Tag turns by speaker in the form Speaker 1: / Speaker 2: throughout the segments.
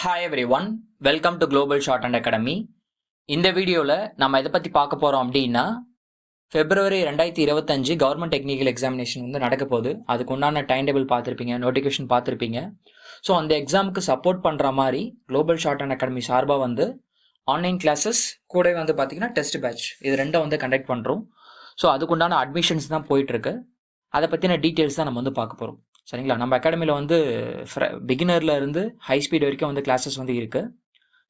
Speaker 1: Hi every one, welcome to global short and academy. இந்த வீடியோவில் நம்ம எதை பற்றி பார்க்க போகிறோம் அப்படின்னா, February 2025 கவர்மெண்ட் டெக்னிக்கல் எக்ஸாமினேஷன் வந்து நடக்க போகுது. அதுக்கு உண்டான டைம் டேபிள் பார்த்துருப்பீங்க, நோட்டிஃபிகேஷன் பார்த்துருப்பீங்க. ஸோ அந்த எக்ஸாமுக்கு சப்போர்ட் பண்ணுற மாதிரி குளோபல் ஷார்ட் அண்ட் அகாடமி சார்பாக வந்து ஆன்லைன் கிளாஸஸ் கூட வந்து பார்த்தீங்கன்னா டெஸ்ட் பேட்ச் இது ரெண்டும் வந்து கண்டக்ட் பண்ணுறோம். ஸோ அதுக்குண்டான அட்மிஷன்ஸ் தான் போயிட்டுருக்கு. அதை பற்றின டீட்டெயில்ஸ் தான் நம்ம வந்து பார்க்க போகிறோம். சரிங்களா? நம்ம அகாடமியில் வந்து பிகினரில் இருந்து ஹை ஸ்பீட் வரைக்கும் வந்து கிளாஸஸ் வந்து இருக்குது.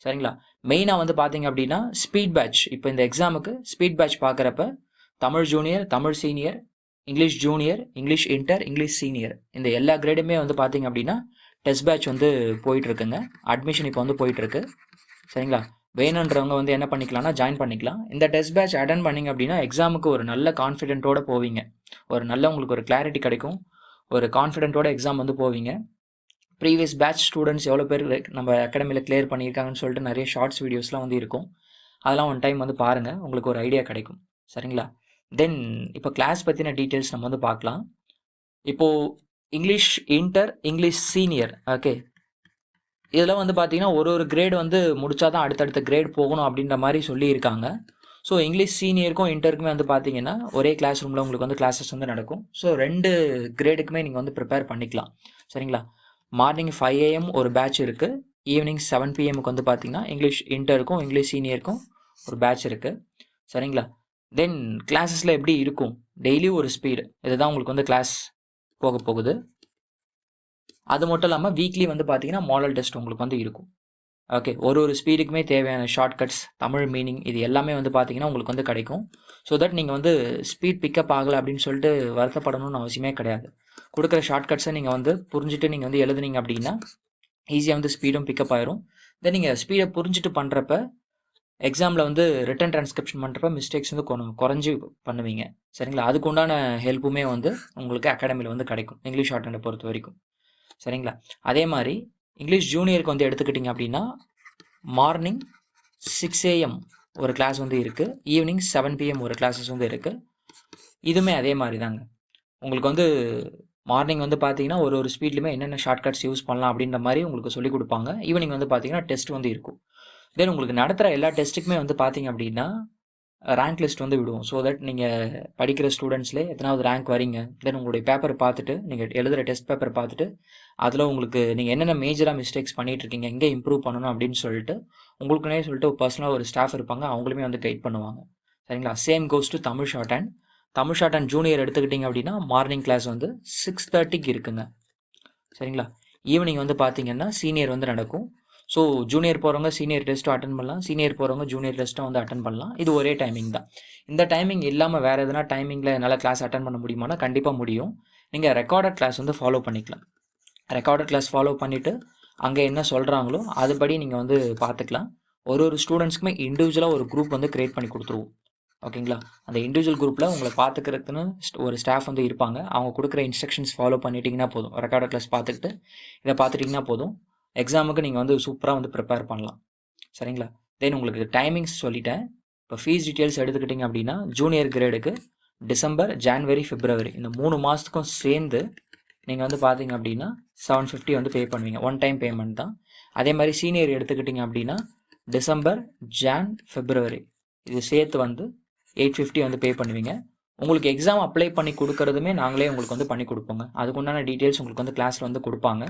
Speaker 1: சரிங்களா? மெயினாக வந்து பார்த்தீங்க அப்படின்னா ஸ்பீட் பேட்ச், இப்போ இந்த எக்ஸாமுக்கு ஸ்பீட் பேட்ச் பார்க்குறப்ப Tamil junior, Tamil senior, English junior, English inter, English senior இந்த எல்லா கிரேடுமே வந்து பார்த்தீங்க அப்படின்னா டெஸ்ட் பேட்ச் வந்து போயிட்டுருக்குங்க. அட்மிஷன் இப்போ வந்து போயிட்டுருக்கு. சரிங்களா? வேணுன்றவங்க வந்து என்ன பண்ணிக்கலாம்னா ஜாயின் பண்ணிக்கலாம். இந்த டெஸ்ட் பேட்ச் அட்டன் பண்ணிங்க அப்படின்னா எக்ஸாமுக்கு ஒரு நல்ல கான்ஃபிடென்ட்டோடு போவீங்க. ஒரு நல்ல உங்களுக்கு ஒரு கிளாரிட்டி கிடைக்கும். ஒரு கான்ஃபிடென்ட்டோட எக்ஸாம் வந்து போவீங்க. ப்ரீவியஸ் பேட்ச் ஸ்டூடெண்ட்ஸ் எவ்வளோ பேர் நம்ம அகாடமியில் கிளியர் பண்ணியிருக்காங்கன்னு சொல்லிட்டு நிறைய ஷார்ட்ஸ் வீடியோஸ்லாம் வந்து இருக்கும். அதெல்லாம் ஒன் டைம் வந்து பாருங்கள், உங்களுக்கு ஒரு ஐடியா கிடைக்கும். சரிங்களா? தென் இப்போ கிளாஸ் பற்றின டீட்டெயில்ஸ் நம்ம வந்து பார்க்கலாம். இப்போது English inter, English senior, okay, இதெல்லாம் வந்து பார்த்தீங்கன்னா ஒரு கிரேட் வந்து முடித்தா தான் அடுத்தடுத்த கிரேட் போகணும் அப்படின்ற மாதிரி சொல்லியிருக்காங்க. ஸோ இங்கிலீஷ் சீனியருக்கும் இன்டருக்குமே வந்து பார்த்தீங்கன்னா ஒரே கிளாஸ் ரூமில் உங்களுக்கு வந்து கிளாஸஸ் வந்து நடக்கும். ஸோ 2 கிரேடுக்குமே நீங்கள் வந்து ப்ரிப்பேர் பண்ணிக்கலாம். சரிங்களா? மார்னிங் 5 AM ஒரு பேட்ச் இருக்குது. ஈவினிங் 7 PM வந்து பார்த்தீங்கன்னா இங்கிலீஷ் இன்டருக்கும் இங்கிலீஷ் சீனியருக்கும் ஒரு பேட்ச் இருக்குது. சரிங்களா? தென் கிளாஸஸில் எப்படி இருக்கும், டெய்லி ஒரு ஸ்பீடு, இதுதான் உங்களுக்கு வந்து கிளாஸ் போக போகுது. அது மட்டும் இல்லாமல் வீக்லி வந்து பார்த்தீங்கன்னா மாடல் டெஸ்ட் உங்களுக்கு வந்து இருக்கும். ஓகே, ஒரு ஸ்பீடுக்குமே தேவையான ஷார்ட்கட்ஸ், தமிழ் மீனிங் இது எல்லாமே வந்து பார்த்தீங்கன்னா உங்களுக்கு வந்து கிடைக்கும். ஸோ தட் நீங்கள் வந்து ஸ்பீட் பிக்கப் ஆகலை அப்படின்னு சொல்லிட்டு வருத்தப்படணும்னு அவசியமே கிடையாது. கொடுக்குற ஷார்ட்கட்ஸை நீங்கள் வந்து புரிஞ்சுட்டு நீங்கள் வந்து எழுதுனீங்க அப்படின்னா ஈஸியாக வந்து ஸ்பீடும் பிக்கப் ஆயிரும். தென் நீங்கள் ஸ்பீடை புரிஞ்சுட்டு பண்ணுறப்ப எக்ஸாமில் வந்து ரிட்டன் டிரான்ஸ்கிரிப்ஷன் பண்ணுறப்ப மிஸ்டேக்ஸ் வந்து குறைஞ்சி பண்ணுவீங்க. சரிங்களா? அதுக்கு உண்டான ஹெல்ப்புமே வந்து உங்களுக்கு அகாடமியில் வந்து கிடைக்கும், இங்கிலீஷ் ஷார்ட் ஹேண்டை பொறுத்த வரைக்கும். சரிங்களா? அதே மாதிரி இங்கிலீஷ் ஜூனியருக்கு வந்து எடுத்துக்கிட்டிங்க அப்படின்னா மார்னிங் 6 AM ஒரு கிளாஸ் வந்து இருக்குது. ஈவினிங் 7 PM ஒரு கிளாஸஸ் வந்து இருக்குது. இதுவுமே அதே மாதிரி தாங்க. உங்களுக்கு வந்து மார்னிங் வந்து பார்த்தீங்கன்னா ஒரு ஸ்பீட்லையுமே என்னென்ன ஷார்ட்கட்ஸ் யூஸ் பண்ணலாம் அப்படின்ற மாதிரி உங்களுக்கு சொல்லிக் கொடுப்பாங்க. ஈவினிங் வந்து பார்த்தீங்கன்னா டெஸ்ட் வந்து இருக்கும். தென் உங்களுக்கு நடத்துகிற எல்லா டெஸ்ட்டுக்குமே வந்து பார்த்தீங்க அப்படின்னா ரேங்க் லிஸ்ட் வந்து விடுவோம். ஸோ தட் நீங்கள் படிக்கிற ஸ்டூடெண்ட்ஸ்லேயே எத்தனாவது ரேங்க் வரீங்க, தென் உங்களுடைய பேப்பர் பார்த்துட்டு நீங்கள் எழுதுகிற டெஸ்ட் பேப்பர் பார்த்துட்டு அதில் உங்களுக்கு நீங்கள் என்னென்ன மேஜராக மிஸ்டேக்ஸ் பண்ணிகிட்ருக்கீங்க, எங்கே இம்ப்ரூவ் பண்ணணும் அப்படின்னு சொல்லிட்டு உங்களுக்குனே சொல்லிட்டு பர்சனலாக ஒரு ஸ்டாஃப் இருப்பாங்க, அவங்களுமே வந்து கைட் பண்ணுவாங்க. சரிங்களா? Same goes to Tamil shorthand. Tamil shorthand junior எடுத்துக்கிட்டிங்க அப்படின்னா மார்னிங் கிளாஸ் வந்து 6:30 இருக்குங்க. சரிங்களா? ஈவினிங் வந்து பார்த்தீங்கன்னா சீனியர் வந்து நடக்கும். ஸோ ஜூனியர் போகிறவங்க சீனியர் டெஸ்ட்டும் அட்டன் பண்ணலாம், சீனியர் போகிறவங்க ஜூனியர் டெஸ்ட்டும் வந்து அட்டன் பண்ணலாம். இது ஒரே டைமிங் தான். இந்த டைமிங் இல்லாமல் வேறு எதனா டைமிங்கில் என்னால் கிளாஸ் அட்டன் பண்ண முடியுமானா கண்டிப்பாக முடியும். நீங்கள் ரெக்கார்டட் கிளாஸ் வந்து ஃபாலோ பண்ணிக்கலாம். ரெக்கார்டட் கிளாஸ் ஃபாலோ பண்ணிவிட்டு அங்கே என்ன சொல்கிறாங்களோ அதுபடி நீங்கள் வந்து பார்த்துக்கலாம். ஒரு ஸ்டூடெண்ட்ஸ்க்குமே இண்டிவிஜுவலாக ஒரு குரூப் வந்து க்ரியேட் பண்ணி கொடுத்துருவோம். ஓகேங்களா? அந்த இண்டிவிஜுவல் குரூப்பில் உங்களை பார்த்துக்கிறதுக்குன்னு ஒரு ஸ்டாஃப் வந்து இருப்பாங்க. அவங்க கொடுக்குற இன்ஸ்ட்ரக்ஷன்ஸ் ஃபாலோ பண்ணிட்டீங்கன்னா போதும். ரெக்கார்டட் கிளாஸ் பார்த்துக்கிட்டு இதை பார்த்துட்டிங்கன்னா போதும், எக்ஸாமுக்கு நீங்கள் வந்து சூப்பராக வந்து ப்ரிப்பேர் பண்ணலாம். சரிங்களா? தென் உங்களுக்கு டைமிங்ஸ் சொல்லிட்டேன். இப்போ ஃபீஸ் டீட்டெயில்ஸ் எடுத்துக்கிட்டிங்க அப்படின்னா ஜூனியர் கிரேடுக்கு டிசம்பர், ஜான்வரி, பிப்ரவரி இந்த 3 மாதத்துக்கும் சேர்ந்து நீங்கள் வந்து பார்த்தீங்க அப்படின்னா 750 வந்து பே பண்ணுவீங்க. ஒன் டைம் பேமெண்ட் தான். அதே மாதிரி சீனியர் எடுத்துக்கிட்டிங்க அப்படின்னா டிசம்பர், ஜான், பிப்ரவரி இது சேர்த்து வந்து 850 வந்து பே பண்ணுவீங்க. உங்களுக்கு எக்ஸாம் அப்ளை பண்ணி கொடுக்குறதுமே நாங்களே உங்களுக்கு வந்து பண்ணி கொடுப்போங்க. அதுக்குண்டான டீட்டெயில்ஸ் உங்களுக்கு வந்து கிளாஸில் வந்து கொடுப்பாங்க.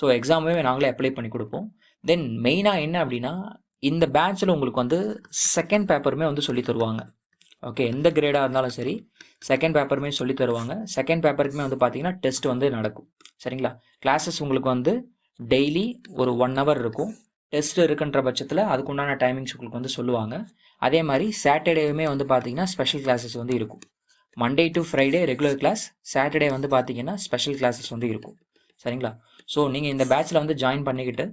Speaker 1: ஸோ எக்ஸாமே நாங்களே அப்ளை பண்ணி கொடுப்போம். தென் மெயினாக என்ன அப்படின்னா இந்த பேட்சில் உங்களுக்கு வந்து செகண்ட் பேப்பருமே வந்து சொல்லி தருவாங்க. ஓகே, எந்த கிரேடாக இருந்தாலும் சரி செகண்ட் பேப்பருமே சொல்லி தருவாங்க. செகண்ட் பேப்பருக்குமே வந்து பார்த்தீங்கன்னா டெஸ்ட் வந்து நடக்கும். சரிங்களா? கிளாஸஸ் உங்களுக்கு வந்து டெய்லி ஒரு 1 hour இருக்கும். டெஸ்ட் இருக்குன்ற பட்சத்தில் அதுக்குண்டான டைமிங்ஸ் உங்களுக்கு வந்து சொல்லுவாங்க. அதே மாதிரி சாட்டர்டேவுமே வந்து பார்த்தீங்கன்னா ஸ்பெஷல் கிளாஸஸ் வந்து இருக்கும். Monday to Friday regular class, Saturday வந்து பார்த்தீங்கன்னா ஸ்பெஷல் கிளாஸஸ் வந்து இருக்கும். சரிங்களா? ஸோ நீங்கள் இந்த பேட்சில் வந்து ஜாயின் பண்ணிக்கிட்டு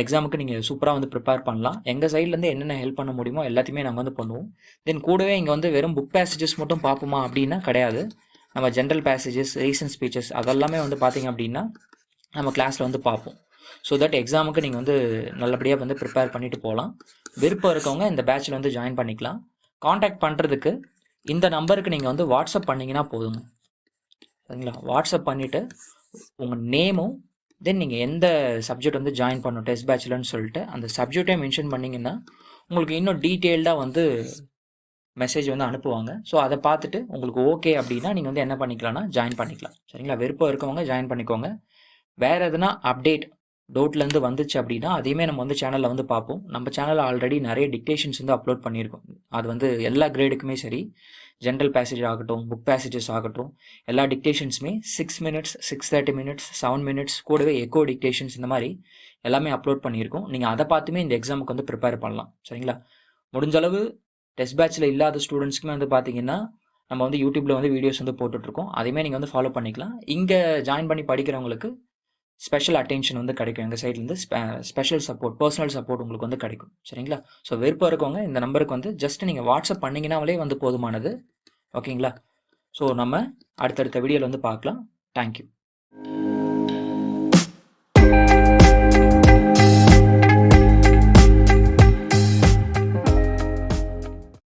Speaker 1: எக்ஸாமுக்கு நீங்கள் சூப்பராக வந்து ப்ரிப்பேர் பண்ணலாம். எங்கள் சைட்லேருந்து என்னென்ன ஹெல்ப் பண்ண முடியுமோ எல்லாத்தையுமே நாங்கள் வந்து பண்ணுவோம். தென் கூடவே இங்கே வந்து வெறும் புக் பேசேஜஸ் மட்டும் பார்ப்போமா அப்படின்னா கிடையாது. நம்ம ஜென்ரல் பேசேஜஸ், ரீசன்ட் ஸ்பீச்சஸ் அதெல்லாமே வந்து பார்த்தீங்க அப்படின்னா நம்ம கிளாஸில் வந்து பார்ப்போம். ஸோ தட் எக்ஸாமுக்கு நீங்கள் வந்து நல்லபடியாக வந்து ப்ரிப்பேர் பண்ணிவிட்டு போகலாம். விருப்பம் இருக்கவங்க இந்த பேட்சில் வந்து ஜாயின் பண்ணிக்கலாம். காண்டாக்ட் பண்ணுறதுக்கு இந்த நம்பருக்கு நீங்கள் வந்து வாட்ஸ்அப் பண்ணிங்கன்னா போதுங்க. சரிங்களா? வாட்ஸ்அப் பண்ணிவிட்டு உங்கள் நேமும் தென் நீங்கள் எந்த சப்ஜெக்ட் வந்து ஜாயின் பண்ணணும் டெஸ்ட் பேட்ச்லன்னு சொல்லிட்டு அந்த சப்ஜெக்டே மென்ஷன் பண்ணிங்கன்னா உங்களுக்கு இன்னும் டீட்டெயில்டாக வந்து மெசேஜ் வந்து அனுப்புவாங்க. ஸோ அதை பார்த்துட்டு உங்களுக்கு ஓகே அப்படின்னா நீங்கள் வந்து என்ன பண்ணிக்கலாம்னா ஜாயின் பண்ணிக்கலாம். சரிங்களா? விருப்பம் இருக்கவங்க ஜாயின் பண்ணிக்கோங்க. வேறு எதுனா அப்டேட் டவுட்லேருந்து வந்துச்சு அப்படின்னா அதையுமே நம்ம வந்து சேனலில் வந்து பார்ப்போம். நம்ம சேனலில் ஆல்ரெடி நிறைய டிக்டேஷன்ஸ் வந்து அப்லோட் பண்ணியிருக்கோம். அது வந்து எல்லா கிரேடுக்குமே சரி, ஜென்ரல் பேசேஜ் ஆகட்டும், புக் பேசேஜஸ் ஆகட்டும், எல்லா டிக்டேஷன்ஸுமே 6 மினிட்ஸ், 6:30 மினிட்ஸ், 7 மினிட்ஸ், கூடவே எக்கோ டிக்டேஷன்ஸ் இந்த மாதிரி எல்லாமே அப்லோட் பண்ணியிருக்கோம். நீங்கள் அதை பார்த்துமே இந்த எக்ஸாமுக்கு வந்து ப்ரிப்பேர் பண்ணலாம். சரிங்களா? முடிஞ்ச அளவு டெஸ்ட் பேட்ச்சில் இல்லாத ஸ்டூடெண்ட்ஸ்க்குமே வந்து பார்த்தீங்கன்னா நம்ம வந்து யூடியூப்பில் வந்து வீடியோஸ் வந்து போட்டுட்ருக்கோம். அதையுமே நீங்கள் வந்து ஃபாலோ பண்ணிக்கலாம். இங்கே ஜாயின் பண்ணி படிக்கிறவங்களுக்கு ஸ்பெஷல் அட்டென்ஷன் வந்து கிடைக்கும். எங்கள் சைட்லேருந்து ஸ்பெஷல் சப்போர்ட், பர்சனல் சப்போர்ட் உங்களுக்கு வந்து கிடைக்கும். சரிங்களா? ஸோ விருப்பம் இருக்கவங்க இந்த நம்பருக்கு வந்து ஜஸ்ட் நீங்கள் வாட்ஸ்அப் பண்ணிங்கனாலே வந்து போதுமானது. ஓகேங்களா? ஸோ நம்ம அடுத்தடுத்த வீடியோவில் வந்து பார்க்கலாம். தேங்க்யூ.